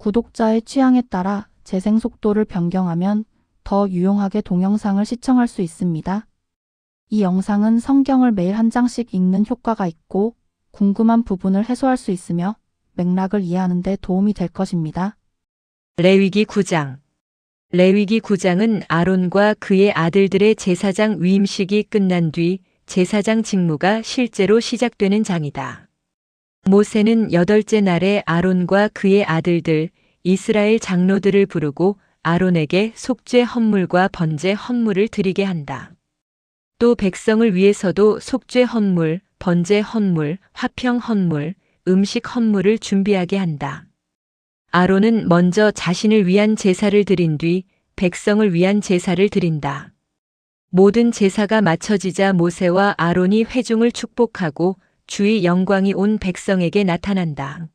구독자의 취향에 따라 재생 속도를 변경하면 더 유용하게 동영상을 시청할 수 있습니다. 이 영상은 성경을 매일 한 장씩 읽는 효과가 있고 궁금한 부분을 해소할 수 있으며 맥락을 이해하는 데 도움이 될 것입니다. 레위기 9장. 레위기 9장은 아론과 그의 아들들의 제사장 위임식이 끝난 뒤 제사장 직무가 실제로 시작되는 장이다. 모세는 여덟째 날에 아론과 그의 아들들, 이스라엘 장로들을 부르고 아론에게 속죄 헌물과 번제 헌물을 드리게 한다. 또 백성을 위해서도 속죄 헌물, 번제 헌물, 화평 헌물, 음식 헌물을 준비하게 한다. 아론은 먼저 자신을 위한 제사를 드린 뒤 백성을 위한 제사를 드린다. 모든 제사가 마쳐지자 모세와 아론이 회중을 축복하고 주의 영광이 온 백성에게 나타난다.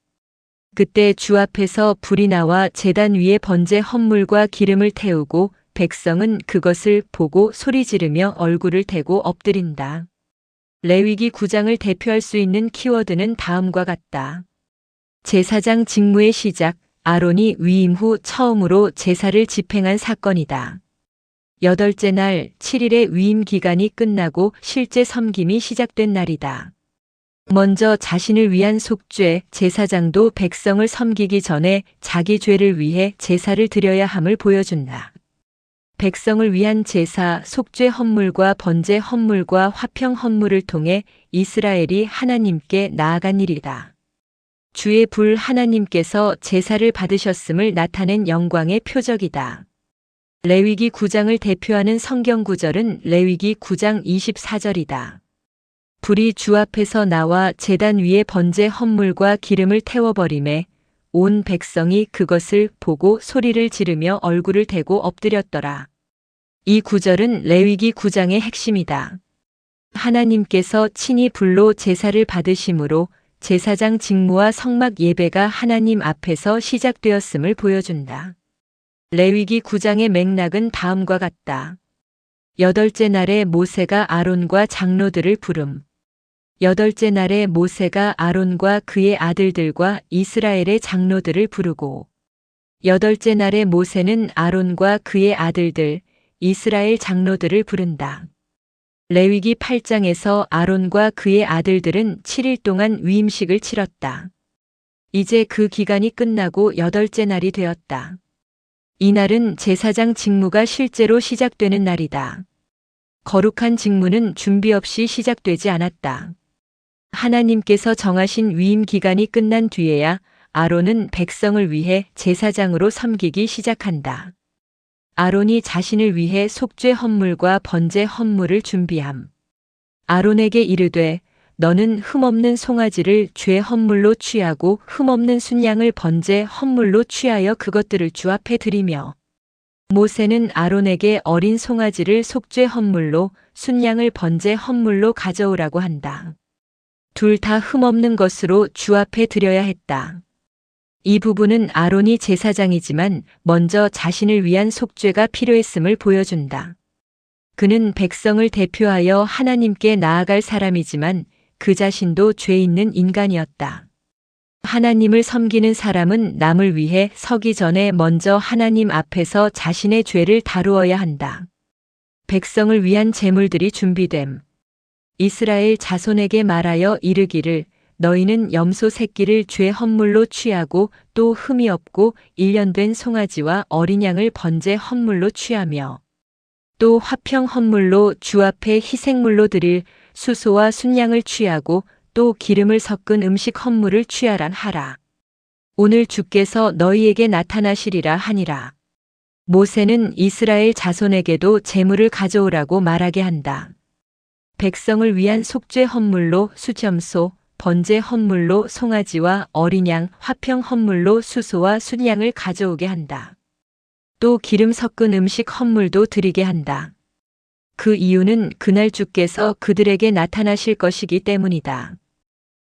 그때 주 앞에서 불이 나와 제단 위에 번제 헌물과 기름을 태우고 백성은 그것을 보고 소리 지르며 얼굴을 대고 엎드린다. 레위기 9장을 대표할 수 있는 키워드는 다음과 같다. 제사장 직무의 시작, 아론이 위임 후 처음으로 제사를 집행한 사건이다. 여덟째 날 7일의 위임 기간이 끝나고 실제 섬김이 시작된 날이다. 먼저 자신을 위한 속죄, 제사장도 백성을 섬기기 전에 자기 죄를 위해 제사를 드려야 함을 보여준다. 백성을 위한 제사, 속죄 헌물과 번제 헌물과 화평 헌물을 통해 이스라엘이 하나님께 나아간 일이다. 주의 불 하나님께서 제사를 받으셨음을 나타낸 영광의 표적이다. 레위기 9장을 대표하는 성경 구절은 레위기 9장 24절이다. 불이 주 앞에서 나와 제단 위에 번제 헌물과 기름을 태워버리매 온 백성이 그것을 보고 소리를 지르며 얼굴을 대고 엎드렸더라. 이 구절은 레위기 9장의 핵심이다. 하나님께서 친히 불로 제사를 받으심으로 제사장 직무와 성막 예배가 하나님 앞에서 시작되었음을 보여준다. 레위기 9장의 맥락은 다음과 같다. 여덟째 날에 모세가 아론과 장로들을 부름. 여덟째 날에 모세가 아론과 그의 아들들과 이스라엘의 장로들을 부르고 여덟째 날에 모세는 아론과 그의 아들들, 이스라엘 장로들을 부른다. 레위기 8장에서 아론과 그의 아들들은 7일 동안 위임식을 치렀다. 이제 그 기간이 끝나고 여덟째 날이 되었다. 이날은 제사장 직무가 실제로 시작되는 날이다. 거룩한 직무는 준비 없이 시작되지 않았다. 하나님께서 정하신 위임 기간이 끝난 뒤에야 아론은 백성을 위해 제사장으로 섬기기 시작한다. 아론이 자신을 위해 속죄 헌물과 번제 헌물을 준비함. 아론에게 이르되 너는 흠없는 송아지를 죄 헌물로 취하고 흠없는 순양을 번제 헌물로 취하여 그것들을 주 앞에 드리며 모세는 아론에게 어린 송아지를 속죄 헌물로 순양을 번제 헌물로 가져오라고 한다. 둘 다 흠없는 것으로 주 앞에 드려야 했다. 이 부분은 아론이 제사장이지만 먼저 자신을 위한 속죄가 필요했음을 보여준다. 그는 백성을 대표하여 하나님께 나아갈 사람이지만 그 자신도 죄 있는 인간이었다. 하나님을 섬기는 사람은 남을 위해 서기 전에 먼저 하나님 앞에서 자신의 죄를 다루어야 한다. 백성을 위한 제물들이 준비됨. 이스라엘 자손에게 말하여 이르기를 너희는 염소 새끼를 죄 헌물로 취하고 또 흠이 없고 1년 된 송아지와 어린 양을 번제 헌물로 취하며 또 화평 헌물로 주 앞에 희생물로 드릴 수소와 순양을 취하고 또 기름을 섞은 음식 헌물을 취하란 하라. 오늘 주께서 너희에게 나타나시리라 하니라. 모세는 이스라엘 자손에게도 제물을 가져오라고 말하게 한다. 백성을 위한 속죄 헌물로 수염소, 번제 헌물로 송아지와 어린 양, 화평 헌물로 수소와 순양을 가져오게 한다. 또 기름 섞은 음식 헌물도 드리게 한다. 그 이유는 그날 주께서 그들에게 나타나실 것이기 때문이다.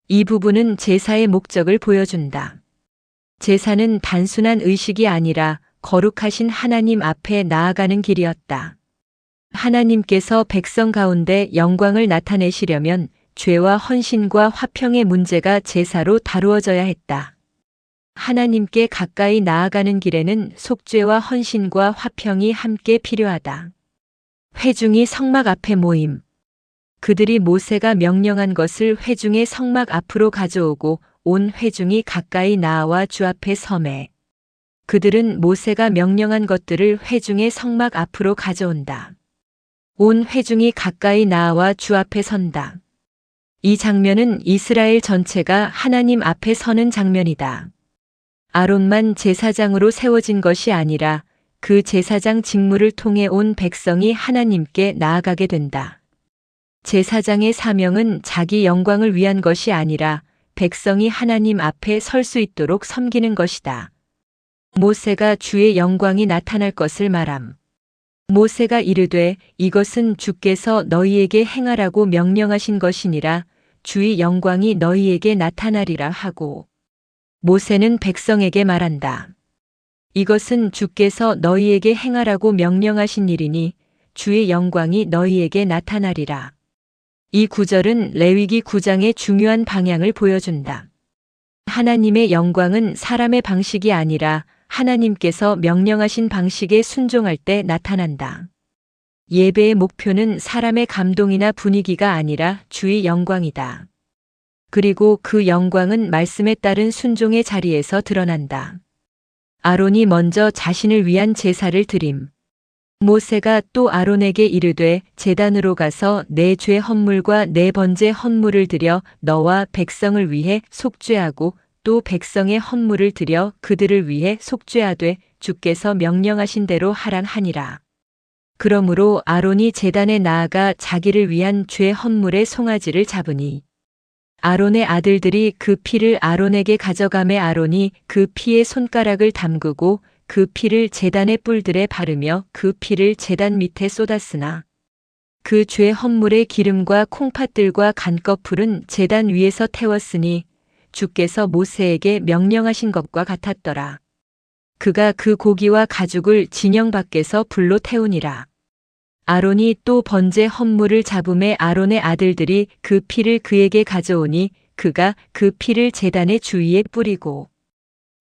이 부분은 제사의 목적을 보여준다. 제사는 단순한 의식이 아니라 거룩하신 하나님 앞에 나아가는 길이었다. 하나님께서 백성 가운데 영광을 나타내시려면 죄와 헌신과 화평의 문제가 제사로 다루어져야 했다. 하나님께 가까이 나아가는 길에는 속죄와 헌신과 화평이 함께 필요하다. 회중이 성막 앞에 모임. 그들이 모세가 명령한 것을 회중의 성막 앞으로 가져오고 온 회중이 가까이 나와 주 앞에 서매. 그들은 모세가 명령한 것들을 회중의 성막 앞으로 가져온다. 온 회중이 가까이 나와 주 앞에 선다. 이 장면은 이스라엘 전체가 하나님 앞에 서는 장면이다. 아론만 제사장으로 세워진 것이 아니라 그 제사장 직무를 통해 온 백성이 하나님께 나아가게 된다. 제사장의 사명은 자기 영광을 위한 것이 아니라 백성이 하나님 앞에 설 수 있도록 섬기는 것이다. 모세가 주의 영광이 나타날 것을 말함. 모세가 이르되 이것은 주께서 너희에게 행하라고 명령하신 것이니라 주의 영광이 너희에게 나타나리라 하고. 모세는 백성에게 말한다. 이것은 주께서 너희에게 행하라고 명령하신 일이니 주의 영광이 너희에게 나타나리라. 이 구절은 레위기 9장의 중요한 방향을 보여준다. 하나님의 영광은 사람의 방식이 아니라 하나님께서 명령하신 방식에 순종할 때 나타난다. 예배의 목표는 사람의 감동이나 분위기가 아니라 주의 영광이다. 그리고 그 영광은 말씀에 따른 순종의 자리에서 드러난다. 아론이 먼저 자신을 위한 제사를 드림. 모세가 또 아론에게 이르되 제단으로 가서 내 죄 헌물과 내 번제 헌물을 드려 너와 백성을 위해 속죄하고 또 백성의 헌물을 드려 그들을 위해 속죄하되 주께서 명령하신 대로 하란 하니라. 그러므로 아론이 제단에 나아가 자기를 위한 죄 헌물의 송아지를 잡으니 아론의 아들들이 그 피를 아론에게 가져가매 아론이 그 피에 손가락을 담그고 그 피를 제단의 뿔들에 바르며 그 피를 제단 밑에 쏟았으나 그 죄 헌물의 기름과 콩팥들과 간꺼풀은 제단 위에서 태웠으니 주께서 모세에게 명령하신 것과 같았더라. 그가 그 고기와 가죽을 진영 밖에서 불로 태우니라. 아론이 또 번제 헌물을 잡음에 아론의 아들들이 그 피를 그에게 가져오니 그가 그 피를 제단의 주위에 뿌리고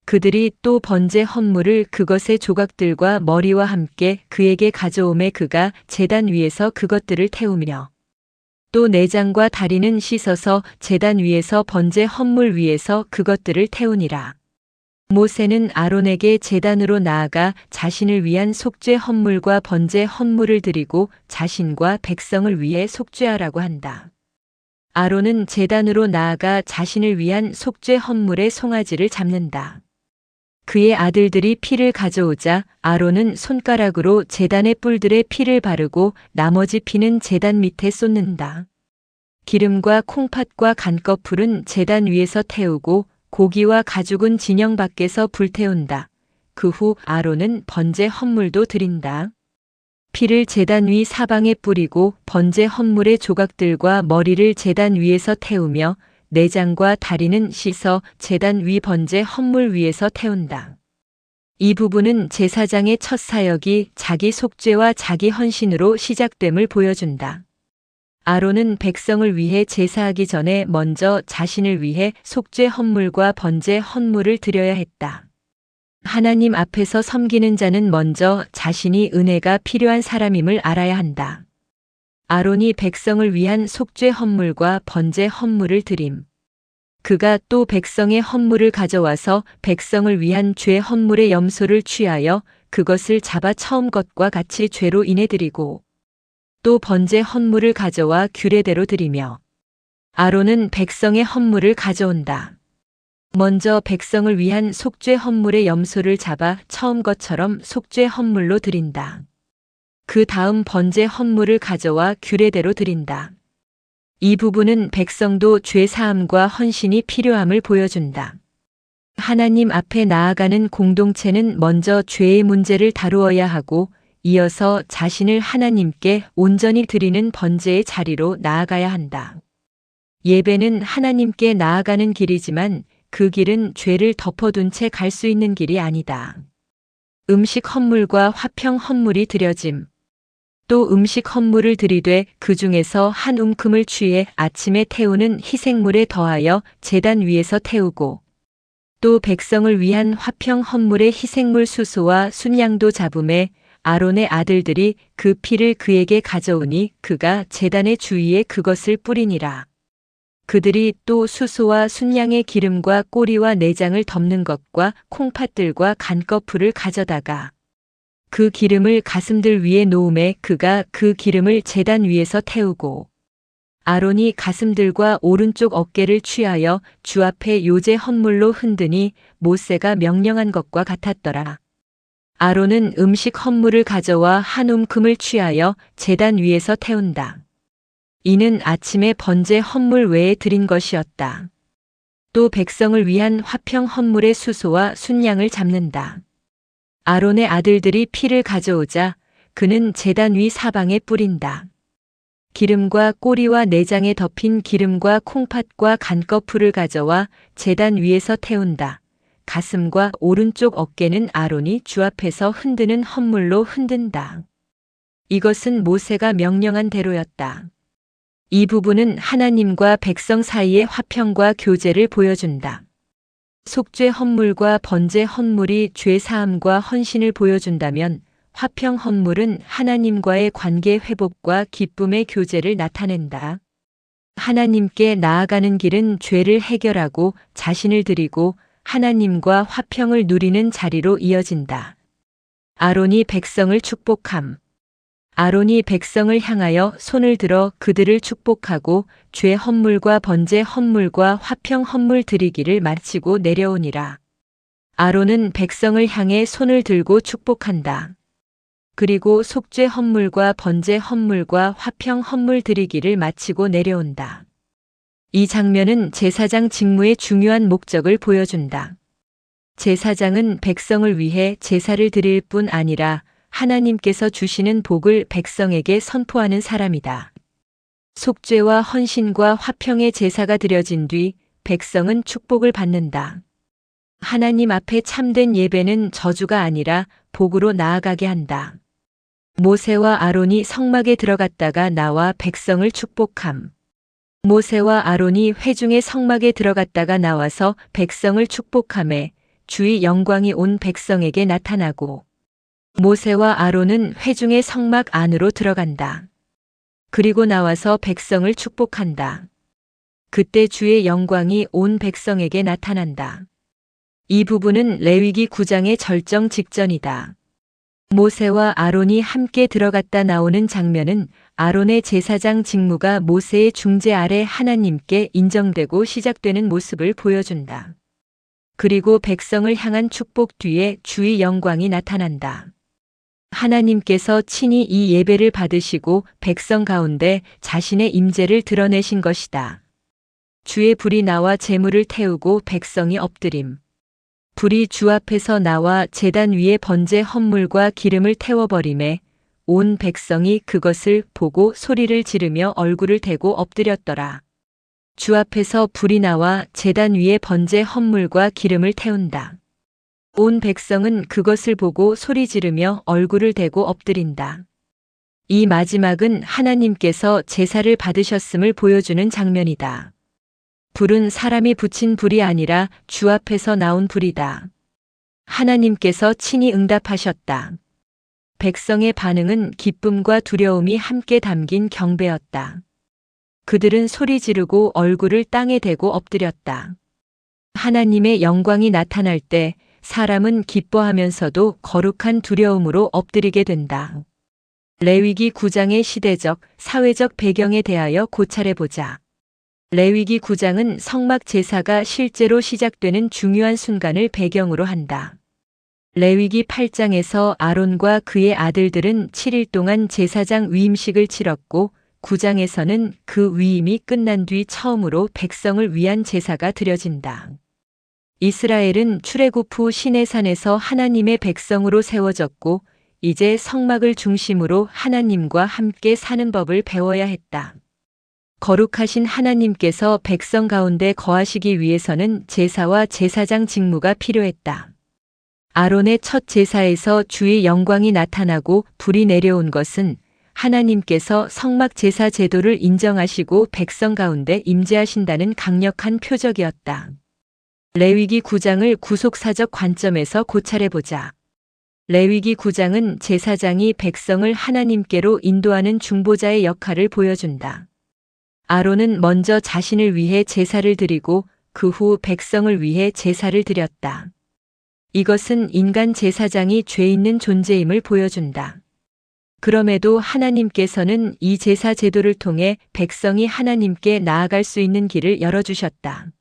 그들이 또 번제 헌물을 그것의 조각들과 머리와 함께 그에게 가져오매 그가 제단 위에서 그것들을 태우며 또 내장과 다리는 씻어서 제단 위에서 번제 헌물 위에서 그것들을 태우니라. 모세는 아론에게 제단으로 나아가 자신을 위한 속죄 헌물과 번제 헌물을 드리고 자신과 백성을 위해 속죄하라고 한다. 아론은 제단으로 나아가 자신을 위한 속죄 헌물의 송아지를 잡는다. 그의 아들들이 피를 가져오자 아론은 손가락으로 제단의 뿔들에 피를 바르고 나머지 피는 제단 밑에 쏟는다. 기름과 콩팥과 간꺼풀은 제단 위에서 태우고 고기와 가죽은 진영 밖에서 불태운다. 그 후 아론은 번제 헌물도 드린다. 피를 제단 위 사방에 뿌리고 번제 헌물의 조각들과 머리를 제단 위에서 태우며 내장과 다리는 씻어 제단 위 번제 헌물 위에서 태운다. 이 부분은 제사장의 첫 사역이 자기 속죄와 자기 헌신으로 시작됨을 보여준다. 아론은 백성을 위해 제사하기 전에 먼저 자신을 위해 속죄 헌물과 번제 헌물을 드려야 했다. 하나님 앞에서 섬기는 자는 먼저 자신이 은혜가 필요한 사람임을 알아야 한다. 아론이 백성을 위한 속죄 헌물과 번제 헌물을 드림. 그가 또 백성의 헌물을 가져와서 백성을 위한 죄 헌물의 염소를 취하여 그것을 잡아 처음 것과 같이 죄로 인해 드리고 또 번제 헌물을 가져와 규례대로 드리며 아론은 백성의 헌물을 가져온다. 먼저 백성을 위한 속죄 헌물의 염소를 잡아 처음 것처럼 속죄 헌물로 드린다. 그 다음 번제 헌물을 가져와 규례대로 드린다. 이 부분은 백성도 죄 사함과 헌신이 필요함을 보여준다. 하나님 앞에 나아가는 공동체는 먼저 죄의 문제를 다루어야 하고 이어서 자신을 하나님께 온전히 드리는 번제의 자리로 나아가야 한다. 예배는 하나님께 나아가는 길이지만 그 길은 죄를 덮어둔 채 갈 수 있는 길이 아니다. 음식 헌물과 화평 헌물이 드려짐. 또 음식 헌물을 드리되 그 중에서 한 움큼을 취해 아침에 태우는 희생물에 더하여 제단 위에서 태우고 또 백성을 위한 화평 헌물의 희생물 수소와 순양도 잡음에 아론의 아들들이 그 피를 그에게 가져오니 그가 제단의 주위에 그것을 뿌리니라. 그들이 또 수소와 순양의 기름과 꼬리와 내장을 덮는 것과 콩팥들과 간꺼풀을 가져다가 그 기름을 가슴들 위에 놓음에 그가 그 기름을 제단 위에서 태우고 아론이 가슴들과 오른쪽 어깨를 취하여 주 앞에 요제 헌물로 흔드니 모세가 명령한 것과 같았더라. 아론은 음식 헌물을 가져와 한 움큼을 취하여 제단 위에서 태운다. 이는 아침에 번제 헌물 외에 드린 것이었다. 또 백성을 위한 화평 헌물의 수소와 순양을 잡는다. 아론의 아들들이 피를 가져오자 그는 제단 위 사방에 뿌린다. 기름과 꼬리와 내장에 덮인 기름과 콩팥과 간꺼풀을 가져와 제단 위에서 태운다. 가슴과 오른쪽 어깨는 아론이 주 앞에서 흔드는 헌물로 흔든다. 이것은 모세가 명령한 대로였다. 이 부분은 하나님과 백성 사이의 화평과 교제를 보여준다. 속죄 헌물과 번제 헌물이 죄 사함과 헌신을 보여준다면 화평 헌물은 하나님과의 관계 회복과 기쁨의 교제를 나타낸다. 하나님께 나아가는 길은 죄를 해결하고 자신을 드리고 하나님과 화평을 누리는 자리로 이어진다. 아론이 백성을 축복함. 아론이 백성을 향하여 손을 들어 그들을 축복하고 죄 헌물과 번제 헌물과 화평 헌물 드리기를 마치고 내려오니라. 아론은 백성을 향해 손을 들고 축복한다. 그리고 속죄 헌물과 번제 헌물과 화평 헌물 드리기를 마치고 내려온다. 이 장면은 제사장 직무의 중요한 목적을 보여준다. 제사장은 백성을 위해 제사를 드릴 뿐 아니라 하나님께서 주시는 복을 백성에게 선포하는 사람이다. 속죄와 헌신과 화평의 제사가 드려진 뒤 백성은 축복을 받는다. 하나님 앞에 참된 예배는 저주가 아니라 복으로 나아가게 한다. 모세와 아론이 성막에 들어갔다가 나와 백성을 축복함. 모세와 아론이 회중의 성막에 들어갔다가 나와서 백성을 축복함에 주의 영광이 온 백성에게 나타나고 모세와 아론은 회중의 성막 안으로 들어간다. 그리고 나와서 백성을 축복한다. 그때 주의 영광이 온 백성에게 나타난다. 이 부분은 레위기 9장의 절정 직전이다. 모세와 아론이 함께 들어갔다 나오는 장면은 아론의 제사장 직무가 모세의 중재 아래 하나님께 인정되고 시작되는 모습을 보여준다. 그리고 백성을 향한 축복 뒤에 주의 영광이 나타난다. 하나님께서 친히 이 예배를 받으시고 백성 가운데 자신의 임재를 드러내신 것이다. 주의 불이 나와 제물을 태우고 백성이 엎드림. 불이 주 앞에서 나와 제단 위에 번제 헌물과 기름을 태워버림에 온 백성이 그것을 보고 소리를 지르며 얼굴을 대고 엎드렸더라. 주 앞에서 불이 나와 제단 위에 번제 헌물과 기름을 태운다. 온 백성은 그것을 보고 소리 지르며 얼굴을 대고 엎드린다. 이 마지막은 하나님께서 제사를 받으셨음을 보여주는 장면이다. 불은 사람이 붙인 불이 아니라 주 앞에서 나온 불이다. 하나님께서 친히 응답하셨다. 백성의 반응은 기쁨과 두려움이 함께 담긴 경배였다. 그들은 소리 지르고 얼굴을 땅에 대고 엎드렸다. 하나님의 영광이 나타날 때 사람은 기뻐하면서도 거룩한 두려움으로 엎드리게 된다. 레위기 9장의 시대적, 사회적 배경에 대하여 고찰해보자. 레위기 9장은 성막 제사가 실제로 시작되는 중요한 순간을 배경으로 한다. 레위기 8장에서 아론과 그의 아들들은 7일 동안 제사장 위임식을 치렀고 9장에서는 그 위임이 끝난 뒤 처음으로 백성을 위한 제사가 드려진다. 이스라엘은 출애굽 후 시내산에서 하나님의 백성으로 세워졌고 이제 성막을 중심으로 하나님과 함께 사는 법을 배워야 했다. 거룩하신 하나님께서 백성 가운데 거하시기 위해서는 제사와 제사장 직무가 필요했다. 아론의 첫 제사에서 주의 영광이 나타나고 불이 내려온 것은 하나님께서 성막 제사 제도를 인정하시고 백성 가운데 임재하신다는 강력한 표적이었다. 레위기 9장을 구속사적 관점에서 고찰해보자. 레위기 9장은 제사장이 백성을 하나님께로 인도하는 중보자의 역할을 보여준다. 아론은 먼저 자신을 위해 제사를 드리고 그 후 백성을 위해 제사를 드렸다. 이것은 인간 제사장이 죄 있는 존재임을 보여준다. 그럼에도 하나님께서는 이 제사 제도를 통해 백성이 하나님께 나아갈 수 있는 길을 열어주셨다.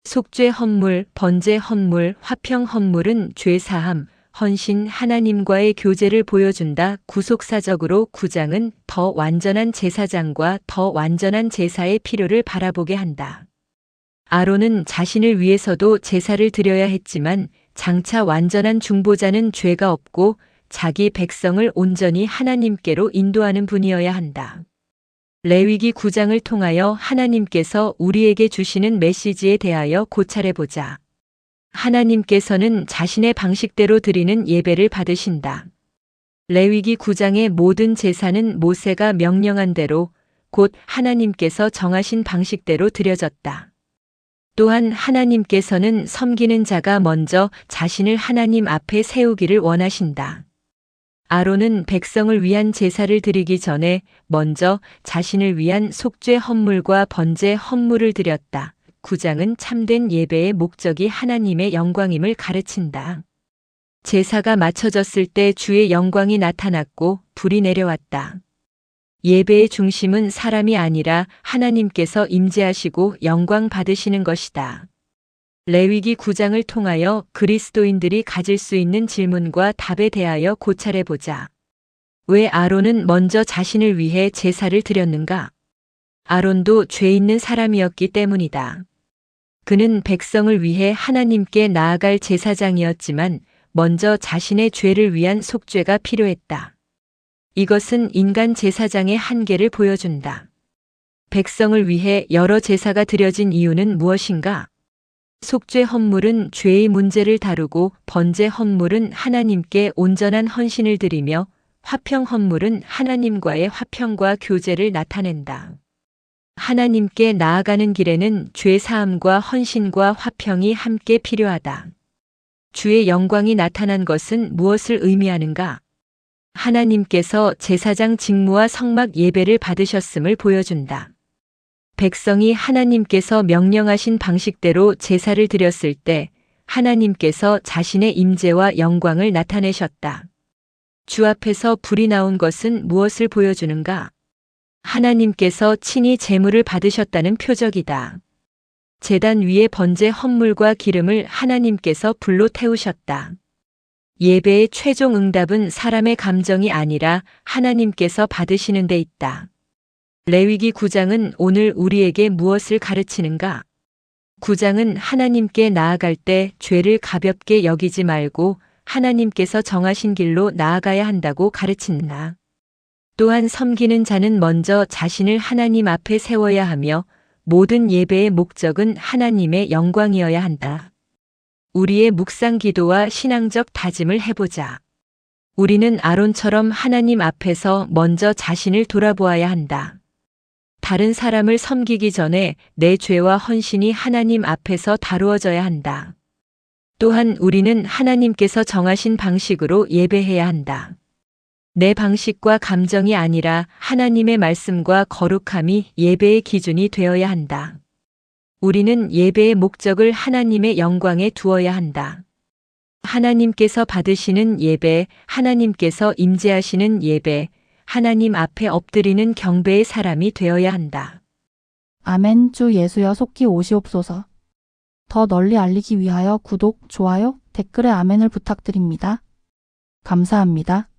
속죄 헌물, 번제 헌물, 화평 헌물은 죄 사함, 헌신, 하나님과의 교제를 보여준다. 구속사적으로 9장은 더 완전한 제사장과 더 완전한 제사의 필요를 바라보게 한다. 아론은 자신을 위해서도 제사를 드려야 했지만 장차 완전한 중보자는 죄가 없고 자기 백성을 온전히 하나님께로 인도하는 분이어야 한다. 레위기 9장을 통하여 하나님께서 우리에게 주시는 메시지에 대하여 고찰해보자. 하나님께서는 자신의 방식대로 드리는 예배를 받으신다. 레위기 9장의 모든 제사는 모세가 명령한 대로 곧 하나님께서 정하신 방식대로 드려졌다. 또한 하나님께서는 섬기는 자가 먼저 자신을 하나님 앞에 세우기를 원하신다. 아론은 백성을 위한 제사를 드리기 전에 먼저 자신을 위한 속죄 헌물과 번제 헌물을 드렸다. 9장은 참된 예배의 목적이 하나님의 영광임을 가르친다. 제사가 마쳐졌을 때 주의 영광이 나타났고 불이 내려왔다. 예배의 중심은 사람이 아니라 하나님께서 임재하시고 영광 받으시는 것이다. 레위기 9장을 통하여 그리스도인들이 가질 수 있는 질문과 답에 대하여 고찰해보자. 왜 아론은 먼저 자신을 위해 제사를 드렸는가? 아론도 죄 있는 사람이었기 때문이다. 그는 백성을 위해 하나님께 나아갈 제사장이었지만 먼저 자신의 죄를 위한 속죄가 필요했다. 이것은 인간 제사장의 한계를 보여준다. 백성을 위해 여러 제사가 드려진 이유는 무엇인가? 속죄 헌물은 죄의 문제를 다루고 번제 헌물은 하나님께 온전한 헌신을 드리며 화평 헌물은 하나님과의 화평과 교제를 나타낸다. 하나님께 나아가는 길에는 죄 사함과 헌신과 화평이 함께 필요하다. 주의 영광이 나타난 것은 무엇을 의미하는가? 하나님께서 제사장 직무와 성막 예배를 받으셨음을 보여준다. 백성이 하나님께서 명령하신 방식대로 제사를 드렸을 때 하나님께서 자신의 임재와 영광을 나타내셨다. 주 앞에서 불이 나온 것은 무엇을 보여주는가? 하나님께서 친히 제물을 받으셨다는 표적이다. 제단 위에 번제 헌물과 기름을 하나님께서 불로 태우셨다. 예배의 최종 응답은 사람의 감정이 아니라 하나님께서 받으시는 데 있다. 레위기 9장은 오늘 우리에게 무엇을 가르치는가? 9장은 하나님께 나아갈 때 죄를 가볍게 여기지 말고 하나님께서 정하신 길로 나아가야 한다고 가르친다. 또한 섬기는 자는 먼저 자신을 하나님 앞에 세워야 하며 모든 예배의 목적은 하나님의 영광이어야 한다. 우리의 묵상 기도와 신앙적 다짐을 해보자. 우리는 아론처럼 하나님 앞에서 먼저 자신을 돌아보아야 한다. 다른 사람을 섬기기 전에 내 죄와 헌신이 하나님 앞에서 다루어져야 한다. 또한 우리는 하나님께서 정하신 방식으로 예배해야 한다. 내 방식과 감정이 아니라 하나님의 말씀과 거룩함이 예배의 기준이 되어야 한다. 우리는 예배의 목적을 하나님의 영광에 두어야 한다. 하나님께서 받으시는 예배, 하나님께서 임재하시는 예배, 하나님 앞에 엎드리는 경배의 사람이 되어야 한다. 아멘. 주 예수여 속히 오시옵소서. 더 널리 알리기 위하여 구독, 좋아요, 댓글에 아멘을 부탁드립니다. 감사합니다.